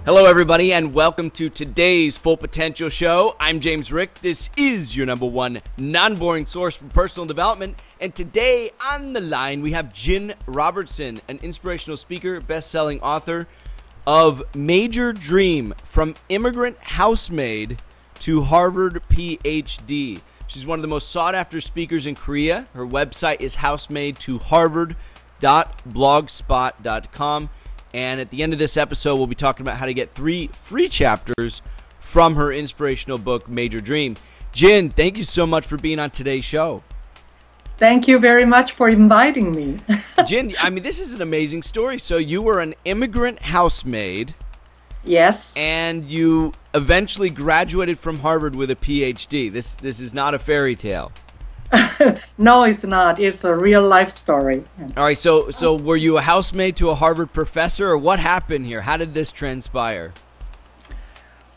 Hello, everybody, and welcome to today's Full Potential Show. I'm James Rick. This is your #1 non-boring source for personal development. And today on the line, we have Jin Robertson, an inspirational speaker, best-selling author of Major Dream: From Immigrant Housemaid to Harvard PhD. She's one of the most sought-after speakers in Korea. Her website is housemaidtoharvard.blogspot.com. And at the end of this episode, we'll be talking about how to get 3 free chapters from her inspirational book, Major Dream. Jin, thank you so much for being on today's show. Thank you very much for inviting me. Jin, I mean, this is an amazing story. So you were an immigrant housemaid. Yes. And you eventually graduated from Harvard with a PhD. This is not a fairy tale. No, it's not. It's a real life story. All right, so were you a housemaid to a Harvard professor, or what happened here? How did this transpire?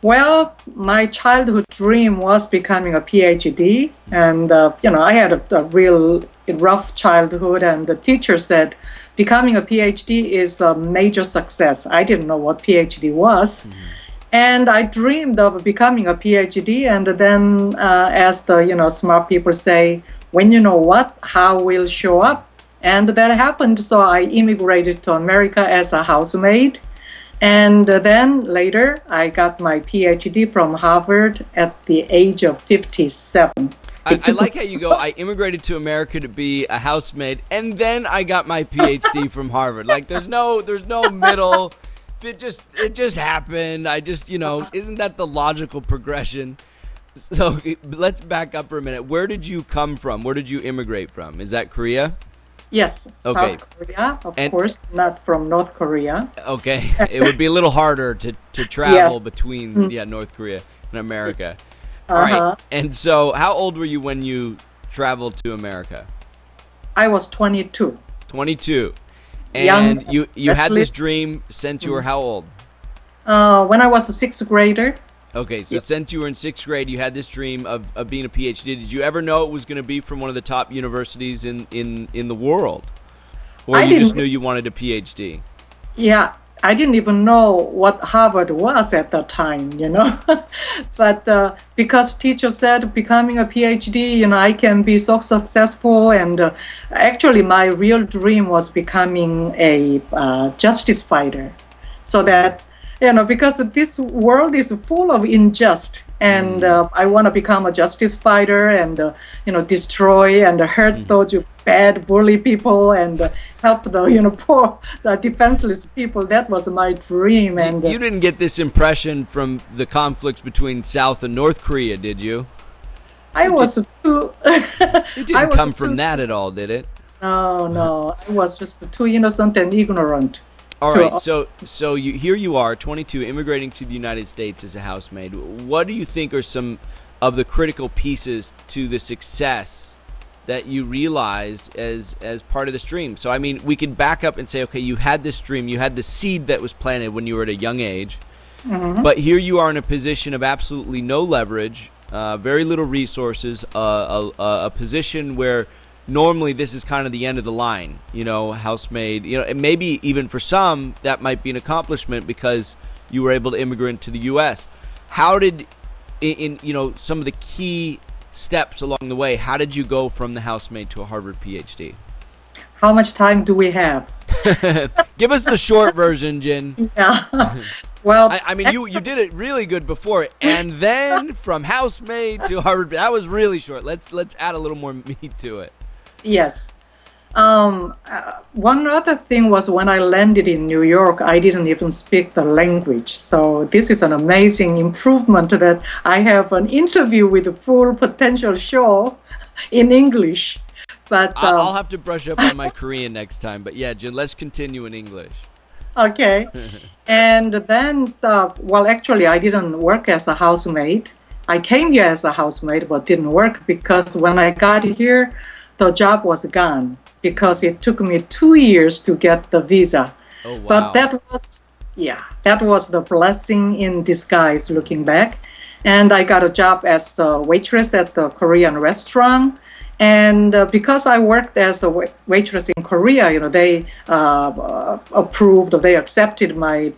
Well, my childhood dream was becoming a PhD, and I had a real rough childhood, and the teacher said becoming a PhD is a major success. I didn't know what PhD was. And I dreamed of becoming a PhD, and then as the smart people say, when you know what, how will show up. And that happened, so I immigrated to America as a housemaid. And then later, I got my PhD from Harvard at the age of 57. I like how you go, I immigrated to America to be a housemaid, and then I got my PhD from Harvard. Like, there's no middle. It just happened. Isn't that the logical progression? So let's back up for a minute. Where did you come from? Where did you immigrate from? Is that Korea? Yes, okay. South Korea, of course, not from North Korea. Okay, it would be a little harder to travel between North Korea and America. All right, and so how old were you when you traveled to America? I was 22. 22. And you had this dream since you were how old? When I was a 6th grader. Okay, so since you were in 6th grade, you had this dream of being a PhD. Did you ever know it was going to be from one of the top universities in the world? Or you just knew you wanted a PhD? Yeah, I didn't even know what Harvard was at that time, But because teacher said becoming a PhD, I can be so successful. And actually, my real dream was becoming a justice fighter. So that, because this world is full of injustice. And I want to become a justice fighter and, destroy and hurt those bad bully people and help the, poor, the defenseless people. That was my dream. And you didn't get this impression from the conflicts between South and North Korea, did you? It didn't come from that at all, did it? No. I was just too innocent and ignorant. All right, so here you are, 22, immigrating to the United States as a housemaid. What do you think are some of the critical pieces to the success that you realized as part of this dream? So, I mean, we can back up and say, okay, you had this dream, you had the seed that was planted when you were at a young age, but here you are in a position of absolutely no leverage, very little resources, a position where normally this is kind of the end of the line, housemaid, and maybe even for some that might be an accomplishment because you were able to immigrate to the U.S. How did, some of the key steps along the way, how did you go from the housemaid to a Harvard PhD? How much time do we have? Give us the short version, Jin. Yeah. Well, I mean, you did it really good before, and then from housemaid to Harvard, that was really short. Let's add a little more meat to it. Yes. One other thing was when I landed in New York, I didn't even speak the language. So this is an amazing improvement that I have an interview with the Full Potential Show in English. But I'll have to brush up on my Korean next time. But yeah, Jin, let's continue in English. Okay. And then, actually, I didn't work as a housemaid. I came here as a housemaid, but didn't work because when I got here, the job was gone because it took me 2 years to get the visa. Oh, wow. But that was the blessing in disguise looking back. And I got a job as the waitress at the Korean restaurant. And because I worked as a waitress in Korea, they approved, or they accepted my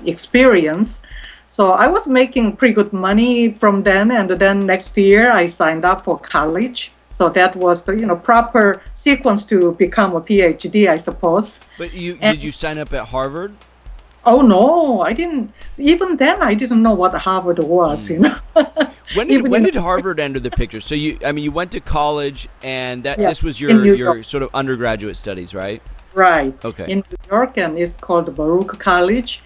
experience. So I was making pretty good money from then, and then next year I signed up for college. So that was the proper sequence to become a PhD, I suppose. But did you sign up at Harvard? Oh no, I didn't. Even then, I didn't know what Harvard was. When did Harvard enter the picture? So you went to college, and this was your sort of undergraduate studies, right? Right. Okay. In New York, and it's called Baruch College.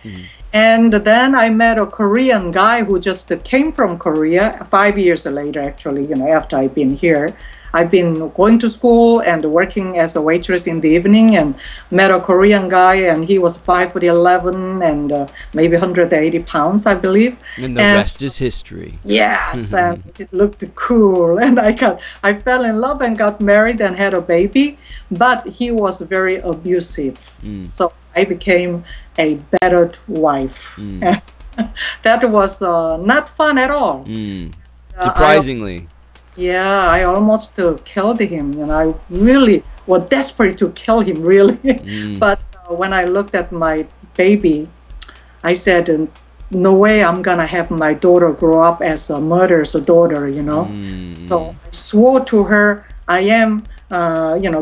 And then I met a Korean guy who just came from Korea 5 years later, actually, after I've been here. I've been going to school and working as a waitress in the evening, and met a Korean guy, and he was 5'11" and maybe 180 pounds, I believe. And the rest is history. Yes, and it looked cool, and I fell in love and got married and had a baby, but he was very abusive. So I became a battered wife. That was not fun at all. Surprisingly. I almost killed him, and I really was desperate to kill him, really. But when I looked at my baby, I said, no way I'm gonna have my daughter grow up as a murderer's daughter, So I swore to her, I am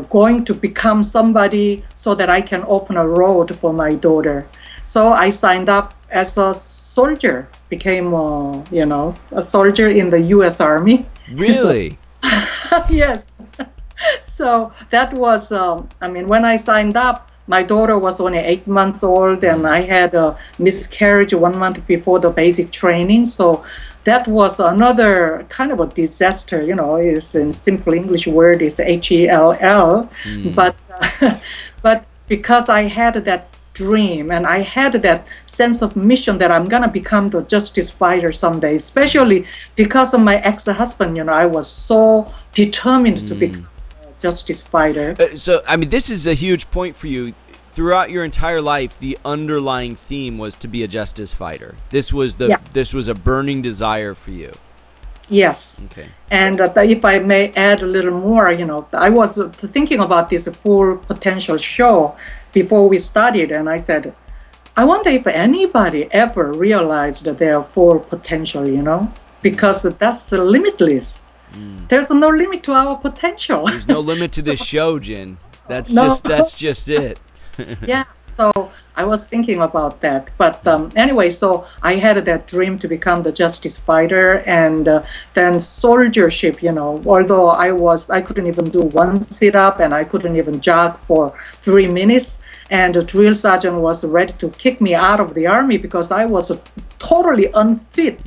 going to become somebody so that I can open a road for my daughter. So I signed up as a soldier, became a soldier in the U.S. Army. Really? Yes. So that was, when I signed up, my daughter was only 8 months old, and I had a miscarriage 1 month before the basic training. So that was another kind of a disaster, is in simple English word is HELL. But because I had that dream, and I had that sense of mission that I'm gonna become the justice fighter someday, especially because of my ex-husband, I was so determined to become a justice fighter. So this is a huge point for you. Throughout your entire life, the underlying theme was to be a justice fighter. This was a burning desire for you. Yes. Okay. And if I may add a little more, I was thinking about this Full Potential show before we started, and I said, I wonder if anybody ever realized their full potential, because that's limitless. There's no limit to our potential. There's no limit to this show, Jin. That's just it. Yeah. So I was thinking about that. But anyway, so I had that dream to become the justice fighter, and then soldiership, although I couldn't even do one sit-up, and I couldn't even jog for 3 minutes. And the drill sergeant was ready to kick me out of the army because I was totally unfit,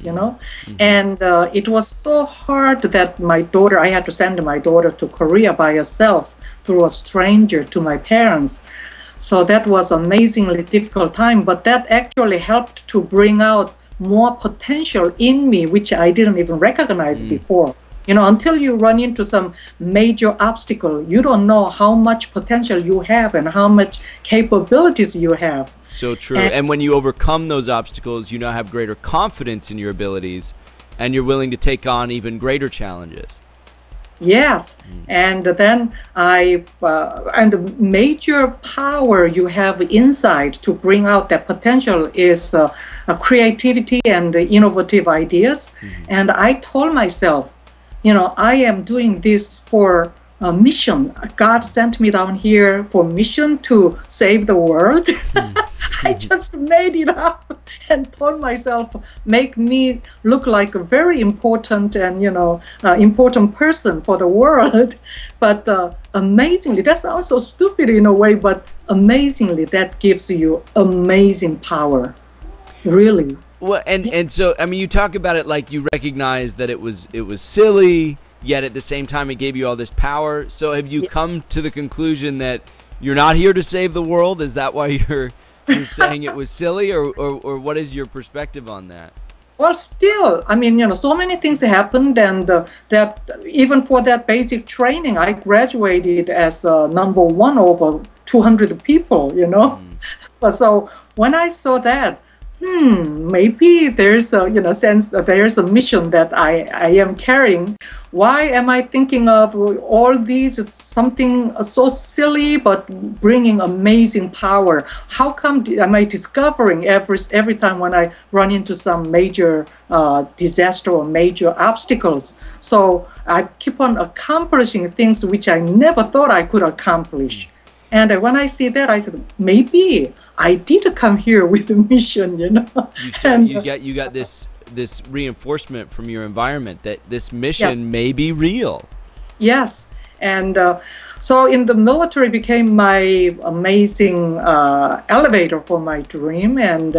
And it was so hard that I had to send my daughter to Korea by herself through a stranger to my parents. So that was amazingly difficult time, but that actually helped to bring out more potential in me, which I didn't even recognize before. Until you run into some major obstacle, you don't know how much potential you have and how much capabilities you have. So true. And when you overcome those obstacles, you now have greater confidence in your abilities, and you're willing to take on even greater challenges. Yes, and then and the major power you have inside to bring out that potential is creativity and innovative ideas. And I told myself, I am doing this for a mission. God sent me down here for mission to save the world. I just made it up and told myself, make me look like a very important and, important person for the world. But amazingly, that sounds so stupid in a way, but amazingly, that gives you amazing power, really. Well, and so, you talk about it like you recognize that it was silly, yet at the same time it gave you all this power. So have you come to the conclusion that you're not here to save the world? Is that why you're saying it was silly, or what is your perspective on that? Well, still, so many things happened, and that even for that basic training, I graduated as number one over 200 people, So when I saw that, maybe there's a sense that there's a mission that I am carrying. Why am I thinking of all these? It's something so silly but bringing amazing power. How come am I discovering every time when I run into some major disaster or major obstacles? So I keep on accomplishing things which I never thought I could accomplish. And when I see that, I said, maybe I did come here with a mission, You got this reinforcement from your environment that this mission may be real. Yes. And so in the military became my amazing elevator for my dream. And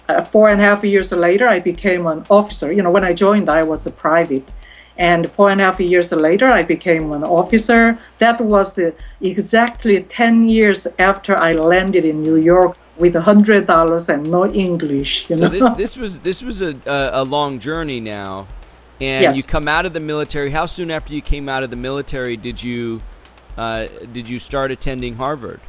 4.5 years later, I became an officer. When I joined, I was a private. And 4.5 years later, I became an officer. That was exactly 10 years after I landed in New York with $100 and no English. So this was a long journey now, and you come out of the military. How soon after you came out of the military did you start attending Harvard?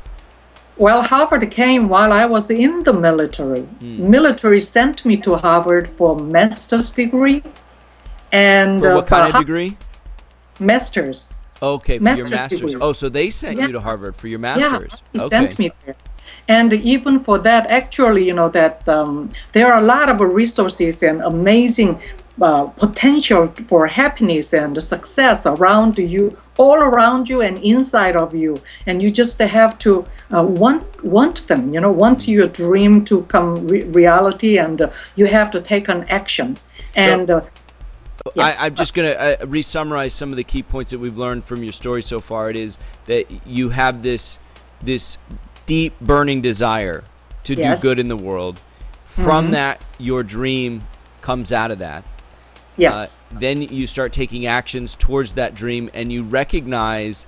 Well, Harvard came while I was in the military. Military sent me to Harvard for master's degree. And for what kind of degree? Master's. Okay, for your master's. Degree. Oh, so they sent you to Harvard for your master's. Yeah, they sent me there. And even for that, actually, that there are a lot of resources and amazing potential for happiness and success around you, all around you and inside of you. And you just have to want them, want your dream to come reality, and you have to take an action. And yes. I'm just going to re-summarize some of the key points that we've learned from your story so far. It is that you have this deep, burning desire to do good in the world. From that, your dream comes out of that. Yes. Then you start taking actions towards that dream, and you recognize,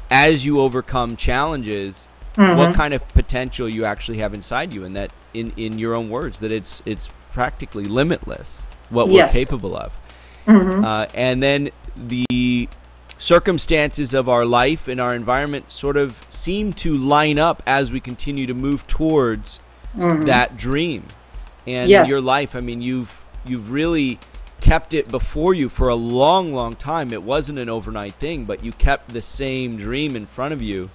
as you overcome challenges, what kind of potential you actually have inside you, and that, in your own words, that it's practically limitless what we're capable of. And then the circumstances of our life and our environment sort of seem to line up as we continue to move towards that dream. And in your life, I mean, you've really kept it before you for a long, long time. It wasn't an overnight thing, but you kept the same dream in front of you,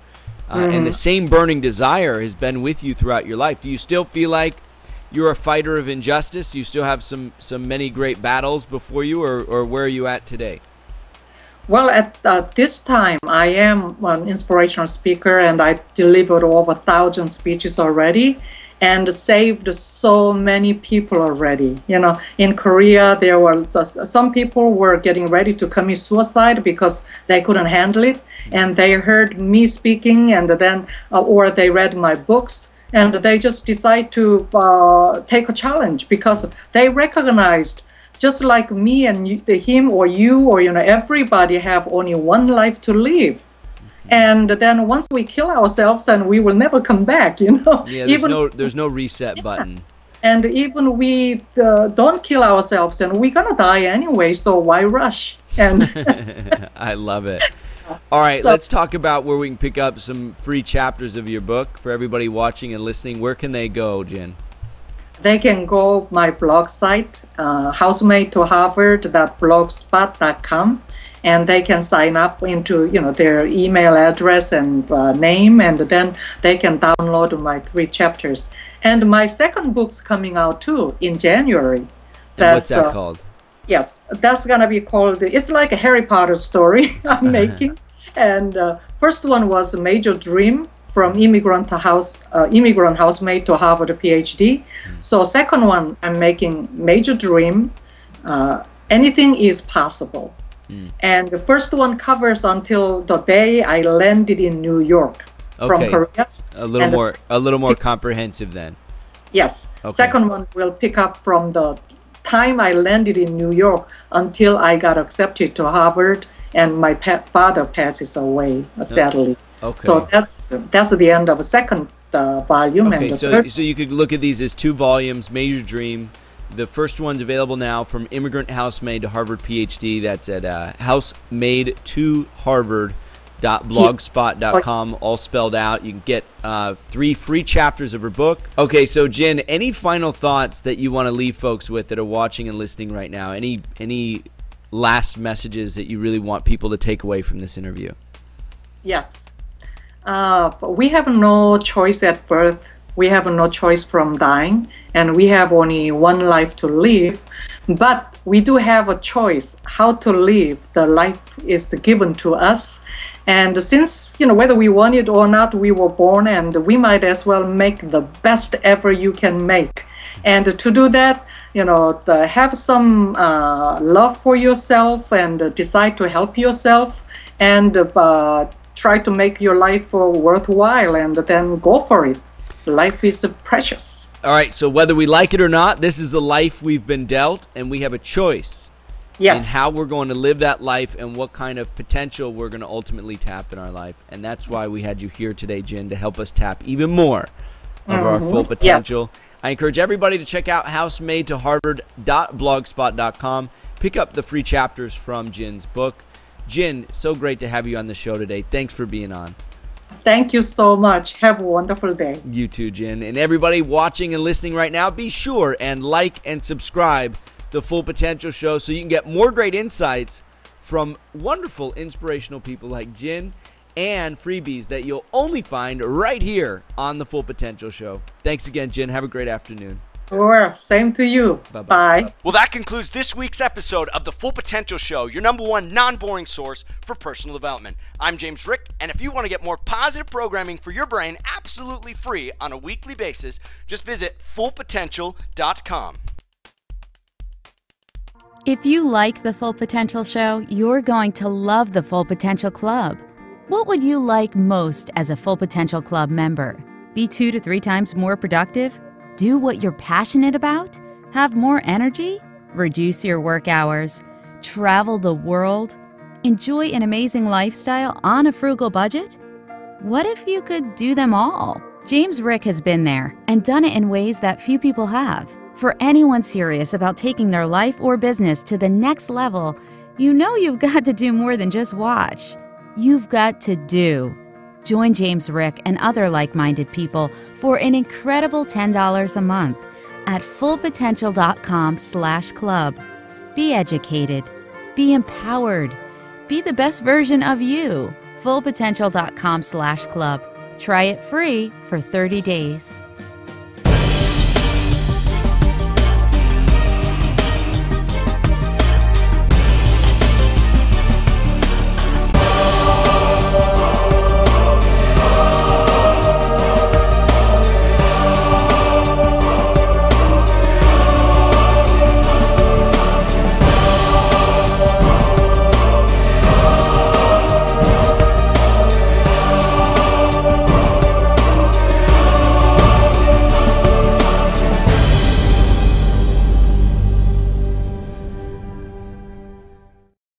and the same burning desire has been with you throughout your life. Do you still feel like you're a fighter of injustice? You still have some many great battles before you, or where are you at today? Well, at this time, I am an inspirational speaker, and I delivered over 1,000 speeches already and saved so many people already. In Korea, there were some people were getting ready to commit suicide because they couldn't handle it, and they heard me speaking, and then or they read my books. And they just decide to take a challenge because they recognized, just like me and him or you or everybody have only one life to live. And then once we kill ourselves, and we will never come back. Yeah, there's no reset button. And even we don't kill ourselves, and we're gonna die anyway. So why rush? And I love it. All right, let's talk about where we can pick up some free chapters of your book for everybody watching and listening. Where can they go, Jin? They can go my blog site, housemaidtoharvard.blogspot.com, and they can sign up into their email address and name, and then they can download my 3 chapters. And my second book's coming out too in January. And what's that called? Yes, that's gonna be called. It's like a Harry Potter story I'm making. And first one was a major dream from immigrant housemaid to Harvard PhD. So second one, I'm making major dream. Anything is possible. And the first one covers until the day I landed in New York from Korea. A little more comprehensive then. Yes. Okay. Second one will pick up from the time I landed in New York until I got accepted to Harvard, and my father passes away sadly. Okay. So that's the end of the second volume. Okay, and so you could look at these as 2 volumes, Major Dream. The first one's available now, From Immigrant Housemaid to Harvard PhD. That's at housemaid to Harvard housemaid.blogspot.com, all spelled out. You can get 3 free chapters of her book. Okay, so Jin, any final thoughts that you want to leave folks with that are watching and listening right now? Any last messages that you really want people to take away from this interview? Yes. We have no choice at birth. We have no choice from dying, and we have only one life to live. But we do have a choice how to live. The life is given to us. And since, whether we want it or not, we were born, and we might as well make the best ever you can make. And to do that, have some love for yourself and decide to help yourself and try to make your life worthwhile, and then go for it. Life is precious. All right, so whether we like it or not, this is the life we've been dealt, and we have a choice in how we're going to live that life and what kind of potential we're going to ultimately tap in our life. And that's why we had you here today, Jin, to help us tap even more of our full potential. Yes. I encourage everybody to check out Housemaid to Harvard.blogspot.com. Pick up the free chapters from Jin's book. Jin, so great to have you on the show today. Thanks for being on. Thank you so much. Have a wonderful day. You too, Jin. And everybody watching and listening right now, be sure and like and subscribe the Full Potential Show so you can get more great insights from wonderful, inspirational people like Jin, and freebies that you'll only find right here on the Full Potential Show. Thanks again, Jin. Have a great afternoon. Sure. Same to you. Bye-bye. Bye. Well, that concludes this week's episode of the Full Potential Show, your #1 non-boring source for personal development. I'm James Rick, and if you want to get more positive programming for your brain absolutely free on a weekly basis, just visit fullpotential.com. If you like the Full Potential Show, you're going to love the Full Potential Club. What would you like most as a Full Potential Club member? Be 2 to 3 times more productive? Do what you're passionate about? Have more energy? Reduce your work hours? Travel the world? Enjoy an amazing lifestyle on a frugal budget? What if you could do them all? James Rick has been there and done it in ways that few people have. For anyone serious about taking their life or business to the next level, you've got to do more than just watch. You've got to do. Join James Rick and other like-minded people for an incredible $10 a month at fullpotential.com/club. Be educated. Be empowered. Be the best version of you. fullpotential.com/club. Try it free for 30 days.